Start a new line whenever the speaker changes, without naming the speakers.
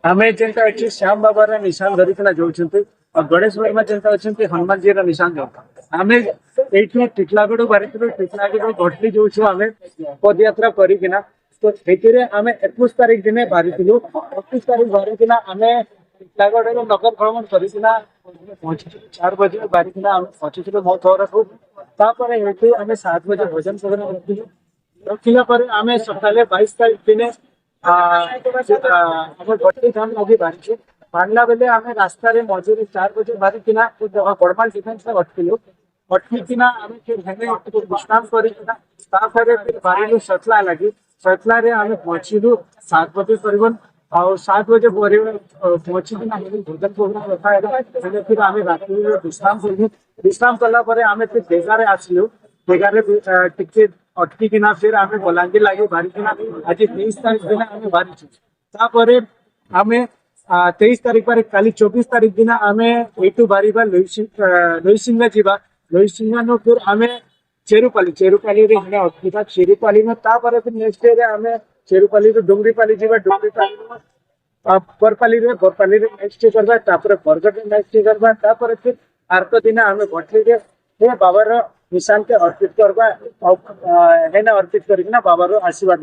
आमे जेनता अच्छी श्याम बाबा रा निशान धरिकना जाउछंती और गणेश वर्मा जेनता अछंती हनुमान जी रा निशान जाउ आमे एठू टिटलागड़ बारितरो टिटलागड़ घटली जाउछु आमे पदयात्रा करिकिना तो एतिरे आमे 21 तारिख दिने बारिथिलु 21 तारिख बारिकिना आमे टिटलागड़ रो नगर भ्रमण करिकिना पहुंची 4 बजे बारिकिना आमे पहुंची मो थोरठू तापरे हेतु आमे 7 बजे भोजन सदन रखिलु रखिला पर आमे सकाले 22 तारिख दिने गोटे धाम नदी बांधे बांधला बेले आम रास्तार मझे 4 बजे बाहरिकिना गड़माल डिफेन्स अटकिलु अटकिना आम विश्राम कर बाहर सतला लगी सतला आम पहुंचलु 7 बजे करीबन और 7 बजे पहुंचीकिना भोजन प्रोग्राम रखा फिर आम रात विश्राम कलु विश्राम कला आम फिर बेगारे आसलु बेगारे टिके अटकिना फिर आम बलांगीर लगे बाहरिकिना आज 23 तारिख दिन आम बाहरी आम 23 तारिख पर काली 24 तारिख दिन आम यू बाहर लईसिंगा जावा लईसिंगा फिर आम चेरुपाली चेरुपाली अटका चेरुपाली फिर नेक्स्ट डे आम चेरुपाली डुंगरीपाली जावा डुंगरीपाली बरपाली बरपाली नेक्स्ट डे करवा बरगढ़ नेक्स्ट डे करवा फिर आर्क दिन आम भटली बाबार निशान के अर्पित करवा अर्पित करना बाबार आशीर्वाद।